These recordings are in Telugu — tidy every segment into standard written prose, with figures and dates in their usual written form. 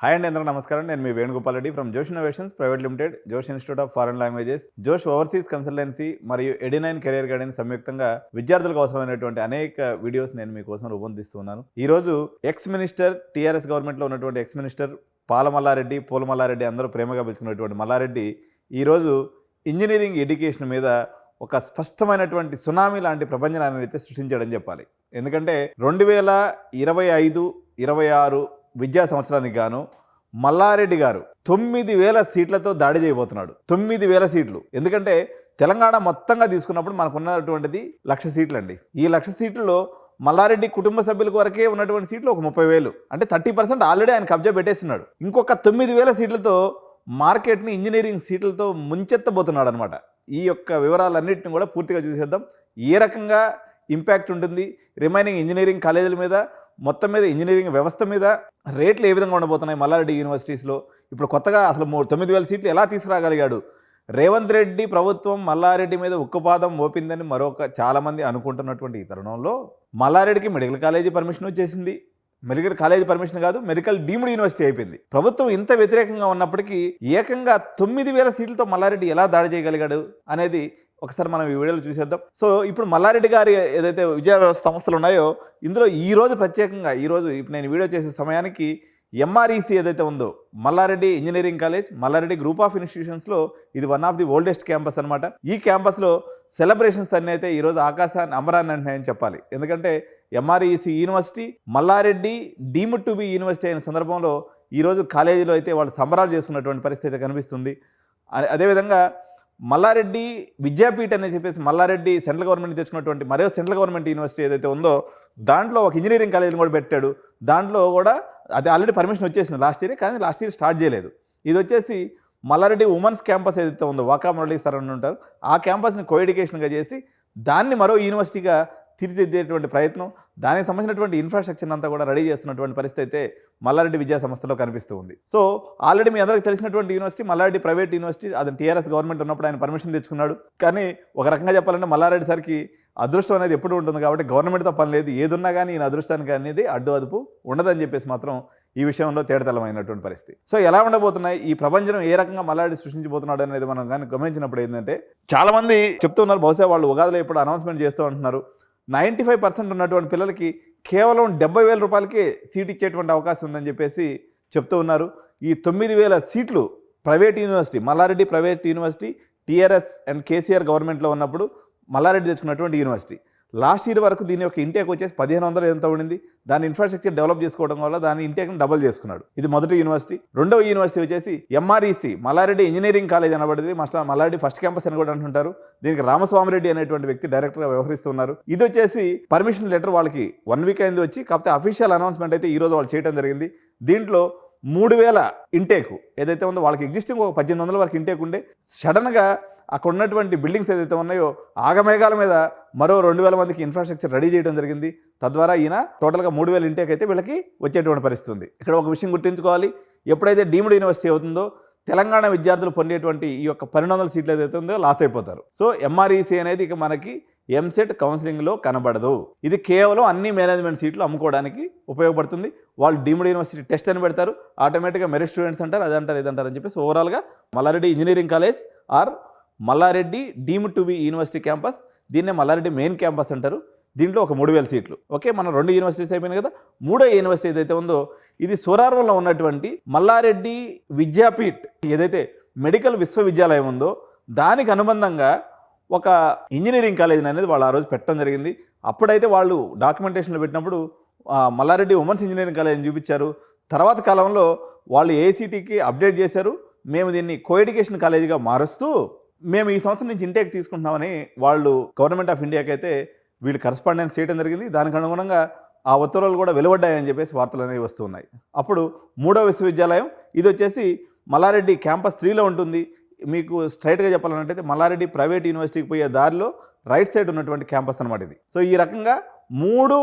హాయ్ అండి, అందరూ నమస్కారం. నేను మీ వేణుగోపాల్ రెడ్డి ఫ్రమ్ జోష్ ఇన్నోవేషన్స్ ప్రైవేట్ లిమిటెడ్, జోష్ ఇన్స్టిట్యూట్ ఆఫ్ ఫారెన్ లాంగ్వేజెస్, జోష్ ఓవర్సీస్ కన్సల్టెన్సీ మరియు ఎడినైన్ కెరియర్ గైడెన్స్ సంయుక్తంగా విద్యార్థులకు అవసరమైనటువంటి అనేక వీడియోస్ నేను మీకోసం రూపొందిస్తున్నాను. ఈరోజు ఎక్స్ మినిస్టర్, టీఆర్ఎస్ గవర్నమెంట్లో ఉన్నటువంటి ఎక్స్ మినిస్టర్ పాలమల్లారెడ్డి, పూలమల్లారెడ్డి అందరూ ప్రేమగా పిలుచుకున్నటువంటి మల్లారెడ్డి ఈరోజు ఇంజనీరింగ్ ఎడ్యుకేషన్ మీద ఒక స్పష్టమైనటువంటి సునామీ లాంటి ప్రపంచాన్ని అయితే సృష్టించాడని చెప్పాలి. ఎందుకంటే 2025-26 విద్యా సంవత్సరానికి గాను మల్లారెడ్డి గారు 9,000 సీట్లతో దాడి చేయబోతున్నాడు. 9,000 సీట్లు. ఎందుకంటే తెలంగాణ మొత్తంగా తీసుకున్నప్పుడు మనకు ఉన్నటువంటిది 1,00,000 సీట్లు అండి. ఈ 1,00,000 సీట్లలో మల్లారెడ్డి కుటుంబ సభ్యులకు వరకే ఉన్నటువంటి సీట్లు ఒక 30,000, అంటే 30% ఆల్రెడీ ఆయన కబ్జా పెట్టేస్తున్నాడు. ఇంకొక 9,000 సీట్లతో మార్కెట్ని ఇంజనీరింగ్ సీట్లతో ముంచెత్తబోతున్నాడు అనమాట. ఈ యొక్క వివరాలన్నింటిని కూడా పూర్తిగా చూసేద్దాం. ఏ రకంగా ఇంపాక్ట్ ఉంటుంది రిమైనింగ్ ఇంజనీరింగ్ కాలేజీల మీద, మొత్తం మీద ఇంజనీరింగ్ వ్యవస్థ మీద రేట్లు ఏ విధంగా ఉండబోతున్నాయి మల్లారెడ్డి యూనివర్సిటీస్లో. ఇప్పుడు కొత్తగా అసలు 9,000 సీట్లు ఎలా తీసుకురాగలిగాడు? రేవంత్ రెడ్డి ప్రభుత్వం మల్లారెడ్డి మీద ఉక్కుపాదం మోపిందని చాలామంది అనుకుంటున్నటువంటి ఈ తరుణంలో మల్లారెడ్డికి మెడికల్ కాలేజీ పర్మిషన్ వచ్చేసింది. మెడికల్ కాలేజీ పర్మిషన్ కాదు, మెడికల్ డీమ్డ్ యూనివర్సిటీ అయిపోయింది. ప్రభుత్వం ఇంత వ్యతిరేకంగా ఉన్నప్పటికీ ఏకంగా 9,000 సీట్లతో మల్లారెడ్డి ఎలా దాడి చేయగలిగాడు అనేది ఒకసారి మనం ఈ వీడియోలో చూసేద్దాం. సో ఇప్పుడు మల్లారెడ్డి గారి ఏదైతే విద్యా వ్యవస్థ సంస్థలు ఉన్నాయో ఇందులో ఈరోజు ప్రత్యేకంగా ఇప్పుడు నేను వీడియో చేసే సమయానికి ఎంఆర్ఈసి ఏదైతే ఉందో Mallareddy engineering college, Mallareddy group of ఇన్స్టిట్యూషన్స్లో ఇది one of the oldest campus అనమాట. ఈ క్యాంపస్లో సెలబ్రేషన్స్ అన్నీ అయితే ఈరోజు ఆకాశాన్ని అమరాన్ని అంటున్నాయని చెప్పాలి. ఎందుకంటే MREC university Malla Reddy deemed to be university అయిన సందర్భంలో ఈరోజు కాలేజీలో అయితే వాళ్ళు సంబరాలు చేసుకున్నటువంటి పరిస్థితి కనిపిస్తుంది. అదేవిధంగా మల్లారెడ్డి విద్యాపీఠ్ అని చెప్పేసి మల్లారెడ్డి సెంట్రల్ గవర్నమెంట్ తెచ్చుకున్నటువంటి మరో సెంట్రల్ గవర్నమెంట్ యూనివర్సిటీ ఏదైతే ఉందో దాంట్లో ఒక ఇంజనీరింగ్ కాలేజీని కూడా పెట్టాడు. దాంట్లో కూడా అది ఆల్రెడీ పర్మిషన్ వచ్చేసింది లాస్ట్ ఇయర్, కానీ లాస్ట్ ఇయర్ స్టార్ట్ చేయలేదు. ఇది వచ్చేసి మల్లారెడ్డి ఉమెన్స్ క్యాంపస్ ఏదైతే ఉందో వాకా మురళీ సార్ అని ఉంటారు, ఆ క్యాంపస్ని కో ఎడ్యుకేషన్గా చేసి దాన్ని మరో యూనివర్సిటీగా తీర్చిదిద్దేటువంటి ప్రయత్నం, దానికి సంబంధించినటువంటి ఇన్ఫ్రాస్ట్రక్చర్ అంతా కూడా రెడీ చేస్తున్నటువంటి పరిస్థితి అయితే మల్లారెడ్డి విద్యా సంస్థలో కనిపిస్తూ ఉంది. సో ఆల్రెడీ మీ అందరికీ తెలిసినటువంటి యూనివర్సిటీ మల్లారెడ్డి ప్రైవేట్ యూనివర్సిటీ, అది టీఆర్ఎస్ గవర్నమెంట్ ఉన్నప్పుడు ఆయన పర్మిషన్ తెచ్చుకున్నాడు. కానీ ఒక రకంగా చెప్పాలంటే మల్లారెడ్డి సార్కి అదృష్టం అనేది ఎప్పుడు ఉంటుంది కాబట్టి గవర్నమెంట్తో పని లేదు, ఏదున్నా కానీ ఈయన అదృష్టానికి అనేది అడ్డు అదుపు ఉండదని చెప్పేసి మాత్రం ఈ విషయంలో తేడతెల్లమైనటువంటి పరిస్థితి. సో ఎలా ఉండబోతున్నాయి ఈ ప్రపంచం, ఏ రకంగా మల్లారెడ్డి సృష్టించబోతున్నాడు అనేది మనం కానీ గమనించినప్పుడు ఏంటంటే చాలామంది చెప్తున్నారు, బహుశా వాళ్ళు ఉగాదిలో ఇప్పుడు అనౌన్స్మెంట్ చేస్తూ ఉంటున్నారు 95% ఉన్నటువంటి పిల్లలకి కేవలం 70,000 రూపాయలకే సీట్ ఇచ్చేటువంటి అవకాశం ఉందని చెప్పేసి చెప్తూ ఉన్నారు. ఈ 9,000 సీట్లు private university, Malla Reddy private university TRS and KCR గవర్నమెంట్లో ఉన్నప్పుడు మల్లారెడ్డి తెచ్చుకున్నటువంటి యూనివర్సిటీ. లాస్ట్ ఇయర్ వరకు దీని యొక్క ఇంటేక్ వచ్చేసి 1,500 ఎంత ఉండింది. దాని ఇన్ఫ్రాస్ట్రక్చర్ డెవలప్ చేసుకోవడం వల్ల దాని ఇంటేక్ని డబుల్ చేసుకున్నాడు. ఇది మొదటి యూనివర్సిటీ. రెండవ యూనివర్సిటీ వచ్చేసి ఎంఆర్ఈసి మల్లారెడ్డి ఇంజనీరింగ్ కాలేజ్ అనబడింది. మల్లారెడ్డి ఫస్ట్ క్యాంపస్ అని కూడా అంటుంటారు. దీనికి రామస్వామిరెడ్డి అనేటువంటి వ్యక్తి డైరెక్టర్గా వ్యవహరిస్తున్నారు. ఇది వచ్చేసి పర్మిషన్ లెటర్ వాళ్ళకి 1 వీక్ అయింది వచ్చి, కాకపోతే అఫీషియల్ అనౌన్స్మెంట్ అయితే ఈరోజు వాళ్ళు చేయడం జరిగింది. దీంట్లో 3,000 ఇంటేక్ ఏదైతే ఉందో వాళ్ళకి ఎగ్జిస్టింగ్ ఒక 1,800 వరకు ఇంటేక్ ఉండే, సడన్గా అక్కడ ఉన్నటువంటి బిల్డింగ్స్ ఏదైతే ఉన్నాయో ఆగమేఘాల మీద మరో 2,000 మందికి ఇన్ఫ్రాస్ట్రక్చర్ రెడీ చేయడం జరిగింది. తద్వారా ఈయన టోటల్గా 3,000 ఇంటేక్ అయితే వీళ్ళకి వచ్చేటువంటి పరిస్థితి ఉంది. ఇక్కడ ఒక విషయం గుర్తుంచుకోవాలి, ఎప్పుడైతే డీమ్డ్ యూనివర్సిటీ అవుతుందో తెలంగాణ విద్యార్థులు పొందేటువంటి ఈ యొక్క 1,200 సీట్లు ఏదైతే ఉందో లాస్ అయిపోతారు. సో ఎంఆర్ఈసీ అనేది ఇక మనకి ఎంసెట్ కౌన్సిలింగ్లో కనబడదు. ఇది కేవలం అన్ని మేనేజ్మెంట్ సీట్లు అమ్ముకోవడానికి ఉపయోగపడుతుంది. వాళ్ళు డీమ్డ్ యూనివర్సిటీ టెస్ట్ అని పెడతారు, ఆటోమేటిక్గా మెరిట్ స్టూడెంట్స్ అంటారు, అదంటారు ఇదంటారు అని చెప్పేసి ఓవరాల్గా Malla Reddy engineering college or Malla Reddy deemed to be university campus, దీన్నే మల్లారెడ్డి మెయిన్ క్యాంపస్ అంటారు. దీంట్లో ఒక 3,000 సీట్లు. ఓకే, మనం 2 యూనివర్సిటీస్ అయిపోయినాయి కదా. మూడో యూనివర్సిటీ ఏదైతే ఉందో ఇది సూరారంలో ఉన్నటువంటి మల్లారెడ్డి విద్యాపీఠ్ ఏదైతే మెడికల్ విశ్వవిద్యాలయం ఉందో దానికి అనుబంధంగా ఒక ఇంజనీరింగ్ కాలేజ్ అనేది వాళ్ళు ఆ రోజు పెట్టడం జరిగింది. అప్పుడైతే వాళ్ళు డాక్యుమెంటేషన్లో పెట్టినప్పుడు మల్లారెడ్డి ఉమెన్స్ ఇంజనీరింగ్ కాలేజ్ని చూపించారు. తర్వాత కాలంలో వాళ్ళు ఏసీటీకి అప్డేట్ చేశారు, మేము దీన్ని కో ఎడ్యుకేషన్ కాలేజీగా మారుస్తూ మేము ఈ సంవత్సరం నుంచి ఇంటేక్ తీసుకుంటున్నామని వాళ్ళు గవర్నమెంట్ ఆఫ్ ఇండియాకి అయితే వీళ్ళు కరస్పాండెన్స్ చేయడం జరిగింది. దానికి అనుగుణంగా ఆ ఉత్తర్వులు కూడా వెలువడ్డాయని చెప్పేసి వార్తలు అనేవి వస్తున్నాయి. అప్పుడు మూడో విశ్వవిద్యాలయం ఇది వచ్చేసి మల్లారెడ్డి క్యాంపస్ 3లో ఉంటుంది. మీకు స్ట్రైట్గా చెప్పాలంటే మల్లారెడ్డి ప్రైవేట్ యూనివర్సిటీకి పోయే దారిలో రైట్ సైడ్ ఉన్నటువంటి క్యాంపస్ అనమాట ఇది. సో ఈ రకంగా 3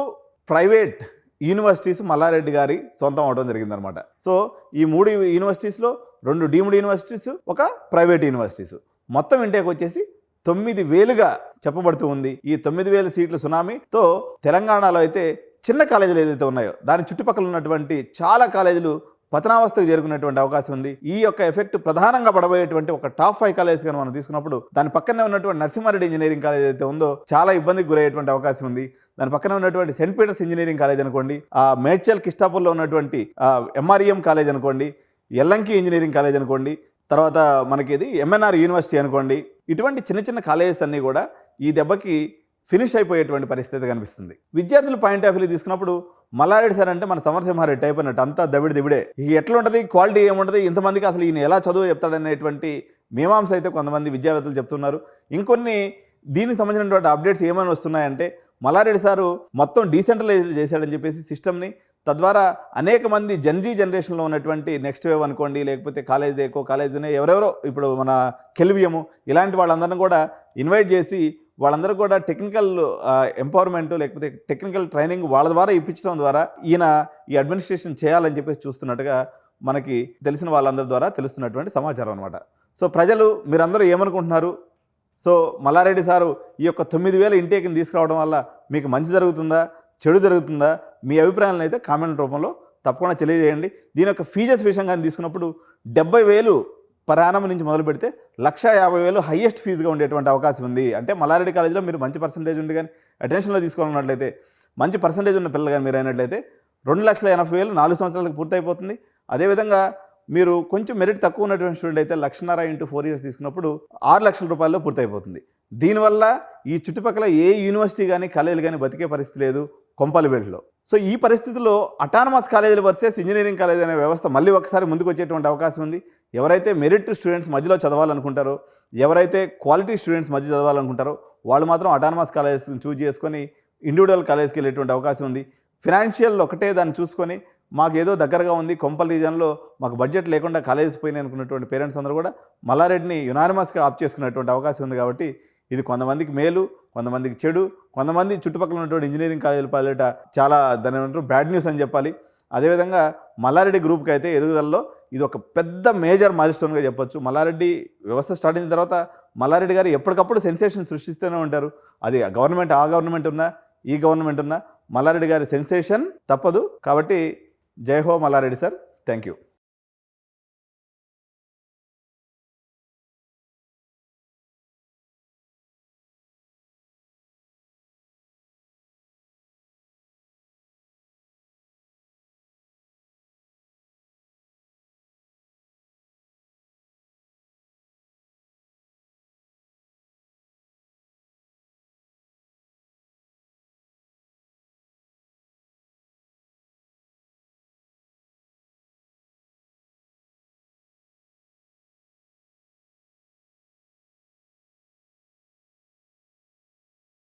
ప్రైవేట్ యూనివర్సిటీస్ మల్లారెడ్డి గారి సొంతం అవడం జరిగిందనమాట. సో ఈ 3 యూనివర్సిటీస్లో 2 డీమ్డ్ యూనివర్సిటీస్, ఒక ప్రైవేట్ యూనివర్సిటీస్, మొత్తం ఇంటేక్ వచ్చేసి 9,000గా చెప్పబడుతూ ఉంది. ఈ 9,000 సీట్ల సునామీతో తెలంగాణలో అయితే చిన్న కాలేజీలు ఏదైతే ఉన్నాయో దాని చుట్టుపక్కల ఉన్నటువంటి చాలా కాలేజీలు పతనావస్థకు చేరుకునేటువంటి అవకాశం ఉంది. ఈ యొక్క ఎఫెక్ట్ ప్రధానంగా పడబోయేటువంటి ఒక టాప్ 5 కాలేజ్ కానీ మనం తీసుకున్నప్పుడు దాని పక్కనే ఉన్నటువంటి నరసింహారెడ్డి ఇంజనీరింగ్ కాలేజ్ అయితే ఉందో చాలా ఇబ్బందికి గురయ్యేటువంటి అవకాశం ఉంది. దాని పక్కన ఉన్నటువంటి సెయింట్ పీటర్స్ ఇంజనీరింగ్ కాలేజ్ అనుకోండి, మేడ్చల్ కిష్టాపూర్లో ఉన్నటువంటి ఎంఆర్ఈఎం కాలేజ్ అనుకోండి, ఎల్లంకి ఇంజనీరింగ్ కాలేజ్ అనుకోండి, తర్వాత మనకి ఇది ఎంఎన్ఆర్ యూనివర్సిటీ అనుకోండి, ఇటువంటి చిన్న చిన్న కాలేజెస్ అన్నీ కూడా ఈ దెబ్బకి ఫినిష్ అయిపోయేటువంటి పరిస్థితి కనిపిస్తుంది. విద్యార్థుల పాయింట్ ఆఫ్ వ్యూ తీసుకున్నప్పుడు మల్లారెడ్డి సార్ అంటే మన సమరసింహారెడ్డి టైప్ అన్నట్టు అంతా దిబిడే. ఇక ఎట్లా ఉంటుంది, క్వాలిటీ ఏముంటుంది, ఇంతమందికి అసలు ఈయన ఎలా చదువు చెప్తాడనేటువంటి మీమాంస అయితే కొంతమంది విద్యావేత్తలు చెప్తున్నారు. ఇంకొన్ని దీనికి సంబంధించినటువంటి అప్డేట్స్ ఏమైనా వస్తున్నాయంటే మల్లారెడ్డి సారు మొత్తం డీసెంట్రలైజ్ చేశాడని చెప్పేసి సిస్టమ్ని, తద్వారా అనేక మంది జనరేషన్లో ఉన్నటువంటి నెక్స్ట్ వేవ్ అనుకోండి, లేకపోతే కాలేజ్ దేకో కాలేజీనే ఎవరెవరో ఇప్పుడు మన కెల్వియము ఇలాంటి వాళ్ళందరినీ కూడా ఇన్వైట్ చేసి వాళ్ళందరూ కూడా టెక్నికల్ ఎంపవర్మెంట్ లేకపోతే టెక్నికల్ ట్రైనింగ్ వాళ్ళ ద్వారా ఇప్పించడం ద్వారా ఈయన ఈ అడ్మినిస్ట్రేషన్ చేయాలని చెప్పేసి చూస్తున్నట్టుగా మనకి తెలిసిన వాళ్ళందరి ద్వారా తెలుస్తున్నటువంటి సమాచారం అనమాట. సో ప్రజలు మీరందరూ ఏమనుకుంటున్నారు? సో మల్లారెడ్డి సారు ఈ యొక్క 9,000 ఇంటేక్ని తీసుకురావడం వల్ల మీకు మంచి జరుగుతుందా, చెడు జరుగుతుందా? మీ అభిప్రాయాలను అయితే కామెంట్ రూపంలో తప్పకుండా తెలియజేయండి. దీని యొక్క ఫీజెస్ విషయం కానీ తీసుకున్నప్పుడు 70,000 పర్ యానం నుంచి మొదలు పెడితే 1,50,000 హైయెస్ట్ ఫీజుగా ఉండేటువంటి అవకాశం ఉంది. అంటే మల్లారెడ్డి కాలేజీలో మీరు మంచి పర్సంటేజ్ ఉండి కానీ అటెన్షన్లో తీసుకోవాలన్నట్లయితే, మంచి పర్సంటేజ్ ఉన్న పిల్లలు కానీ మీరు అయినట్లయితే 2,80,000 4 సంవత్సరాలకు పూర్తయిపోతుంది. అదేవిధంగా మీరు కొంచెం మెరిట్ తక్కువ ఉన్నటువంటి స్టూడెంట్ అయితే 1,50,000 into 4 years తీసుకున్నప్పుడు 6 లక్షల రూపాయల్లో పూర్తయిపోతుంది. దీనివల్ల ఈ చుట్టుపక్కల ఏ యూనివర్సిటీ కానీ కాలేజీలు కానీ బతికే పరిస్థితి లేదు కొంపల్లిబెల్ట్లో. సో ఈ పరిస్థితుల్లో అటానమస్ కాలేజీలు వర్సెస్ ఇంజనీరింగ్ కాలేజ్ అనే వ్యవస్థ మళ్ళీ ఒకసారి ముందుకు వచ్చేటువంటి అవకాశం ఉంది. ఎవరైతే మెరిట్ స్టూడెంట్స్ మధ్యలో చదవాలనుకుంటారో, ఎవరైతే క్వాలిటీ స్టూడెంట్స్ మధ్య చదవాలనుకుంటారో వాళ్ళు మాత్రం అటానమస్ కాలేజెస్ చూజ్ చేసుకొని ఇండివిజువల్ కాలేజ్కి వెళ్ళేటువంటి అవకాశం ఉంది. ఫినాన్షియల్ ఒకటే దాన్ని చూసుకొని మాకు ఏదో దగ్గరగా ఉంది కొంపల్ రీజన్లో మాకు బడ్జెట్ లేకుండా కాలేజెస్ పోయినాయి అనుకున్నటువంటి పేరెంట్స్ అందరూ కూడా మల్లారెడ్డిని యునానిమస్గా ఆప్ చేసుకునేటువంటి అవకాశం ఉంది. కాబట్టి ఇది కొంతమందికి మేలు, కొంతమందికి చెడు, కొంతమంది చుట్టుపక్కల ఉన్నటువంటి ఇంజనీరింగ్ కాలేజీల పాలిట చాలా దాని ఏమంటారు బ్యాడ్ న్యూస్ అని చెప్పాలి. అదేవిధంగా మల్లారెడ్డి గ్రూప్కి అయితే ఎదుగుదలలో ఇది ఒక పెద్ద మేజర్ మైల్స్టోన్గా చెప్పొచ్చు. మల్లారెడ్డి వ్యవస్థ స్టార్ట్ అయిన తర్వాత మల్లారెడ్డి గారు ఎప్పటికప్పుడు సెన్సేషన్ సృష్టిస్తూనే ఉంటారు. అది గవర్నమెంట్ ఆ గవర్నమెంట్ ఉన్నా ఈ గవర్నమెంట్ ఉన్నా మల్లారెడ్డి గారి సెన్సేషన్ తప్పదు. కాబట్టి జై హో మల్లారెడ్డి సార్, థ్యాంక్ యూ.